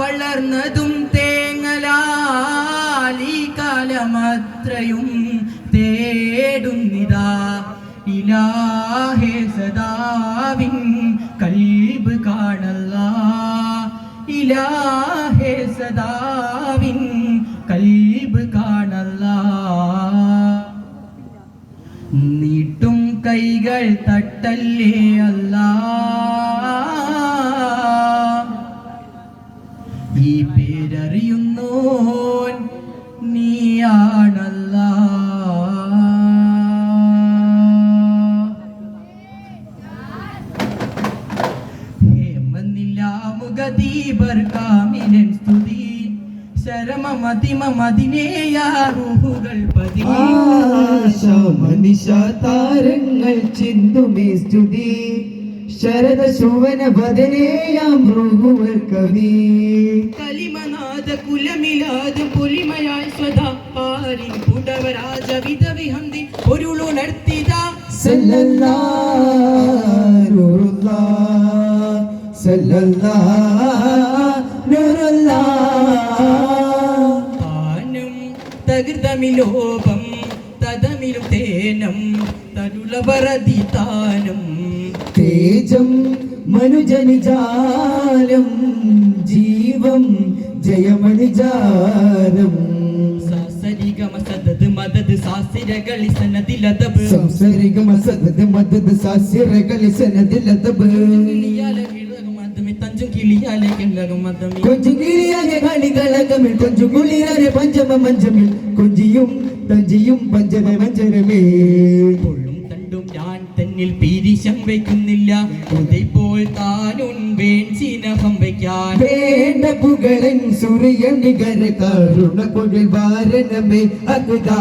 വളർന്നതും തേങ്ങലാലി കാലമത്രയും തേടുന്നിതാ ഇലാഹേ സദാവിൻ കൽബ് കാണല്ല ഇലാഹേ സദാവിൻ കൽബ് കാണല്ല നീട്ടും കൈകൾ തട്ടല്ലേ അല്ലാ ഈ പേരറിയുന്നോൻ നീയാണല്ല ഹേമനിലാമുഖദീപർക്കാമിനൻ സ്തുതി ശരമമതിമതിനേയാറുകൾ താരങ്ങൾ ചിന്തുമേ സ്തുതി ശരദ ശോഭന വദനേയാം റുഹുവൽ കവി കലിമനാദ കുലമിലാദ പൊലിമയായി സ്വദാരിൻ പുടവരാജ വിധവിഹന്തി ഒരുളുണർത്തിത സല്ലല്ലാഹു താനം തകൃതമിലോപം തദമിലും തേനം തരുളവരതി താനം തേജം മനുജനിജാലം ജീവം ജയമണിജാലം സാസരിഗമ സദദ് മദദ് സാസിരകളി സനദിലദബ് സംസരിഗമ സദദ് മദദ് സാസിരകളി സനദിലദബ് കൊഞ്ചു കിളിയാലെ കളികളകമിൽ കൊഞ്ചു കുളിയാലെ പഞ്ചമ മഞ്ചമിൽ കൊഞ്ചിയും തഞ്ചിയും പഞ്ചമ മഞ്ചരമേ കൊള്ളും തണ്ടും ഞാൻ തന്നിൽ പീരിശം വയ്ക്കുന്നില്ല പോൽ താനും വേൺസിനഹം വയ്ക്കാൻ വേണ്ട പുകളൻ സൂര്യൻ നികര കരുണ പുകൾ വാരണമേ അകുതാ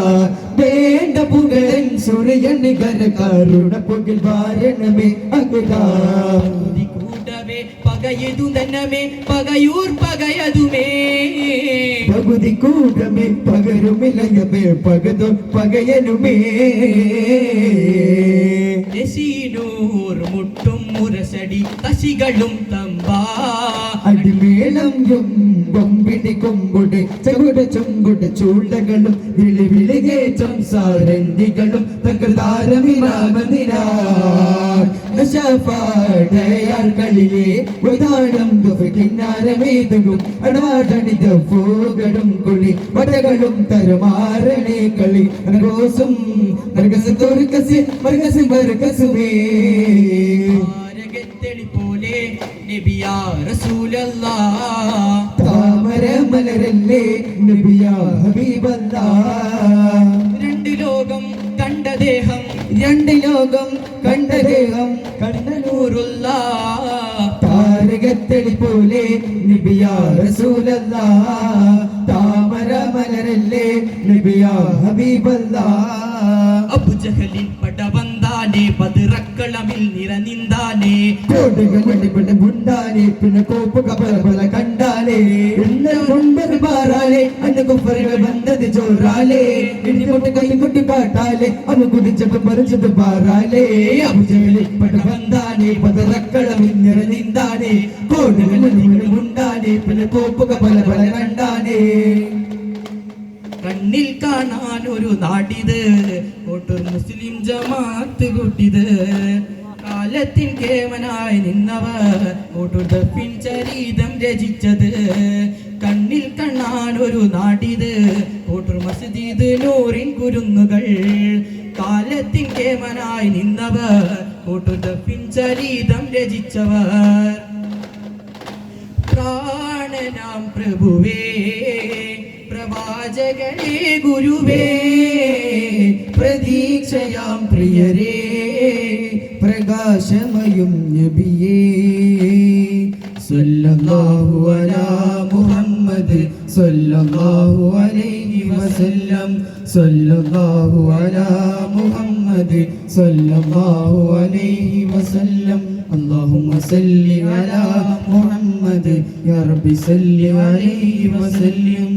വേണ്ട പുകളൻ സൂര്യൻ നികര കരുണ പുകൾ വാരണമേ അകുതാ കൂടവേ പകയതു തന്നമേ പകയൂർ പകയതുമേ പകുതി കൂടമേ പകരുമില്ലയമേ പകതു പകയനുമേ ൂർ മുട്ടും മുരസടി തശികളും തമ്പാ അടിമേളം കൊമ്പിടി കൊമ്പുടെ ചകുട ചുങ്കുട ചൂണ്ടകളും വിളിവിളികെ സംസാരന്തികളും തകർതാരമിരാമതിരാർകളിലെ ഉദാനം കിന്നാരമേതും അടാടണിത പൂകളും കുളി വടകളും തരമാരണേ കളി റോസും മർഗസുമേ പോലെ നബിയാ റസൂലല്ലാഹ് താമര മലരല്ലേ നബിയാ ഹബീബല്ലാഹ് രണ്ട് ലോകം കണ്ട ദേഹം രണ്ട് ലോകം കണ്ട ദേഹം കണ്ട നൂറുല്ലാഹ് താരകത്തെളി പോലെ നബിയാ റസൂലല്ലാഹ് താമര മലരല്ലേ നബിയാ ഹബീബല്ലാഹ് അബുജഹലിൻ പടവന്താനേ ബദ്റക്കളമിൽ നിറനിന്താനേ കോടുകളുടെ മുണ്ടാനേ പിന്നെ കോപ്പ് കപല കണ്ടാലേ ഇന്ന് മുൻപ് പാറാലേ അന്ന് കുഫറുകൾ വന്നത് ചോറാലേ ഇടിമുട്ട് കൈമുട്ടി പാട്ടാലേ അന്ന് കുടിച്ചപ്പോ മറിച്ചത് പാറാലേ അബുജഹലിൻ പടവന്താനേ ബദ്റക്കളമിൽ നിറനിന്താനേ കോടുകളുടെ മുണ്ടാനേ പിന്നെ കോപ്പ് കപല കണ്ടാനേ കണ്ണിൽ കാണാൻ ഒരു നാടിത് കോട്ടൂർ മുസ്ലിം ജമാഅത്ത് കൂട്ടിത് കാലത്തിൻ കേമനായി നിന്നവർ കോട്ടൂർ ദഫിൻ ചരിതം രചിച്ചത് കണ്ണിൽ കാണാൻ ഒരു നാടിത് കോട്ടൂർ മസ്ജിദ് നൂറിൻ കുരുന്നുകൾ കാലത്തിൻ കേമനായി നിന്നവർ കോട്ടൂർ ദഫിൻ ചരിതം രചിച്ചവർ പ്രാണനാം പ്രഭുവേ പ്രവാചകനേ ഗുരുവേ പ്രതീക്ഷയാം പ്രിയരേ പ്രകാശമയും നബിയേ സല്ലല്ലാഹു അലാ മുഹമ്മദ് സല്ലല്ലാഹു അലൈഹി വസല്ലം സല്ലല്ലാഹു അലാ മുഹമ്മദ് സല്ലല്ലാഹു അലൈഹി വസല്ലം اللهم صل على محمد يا رب صل عليه وسلم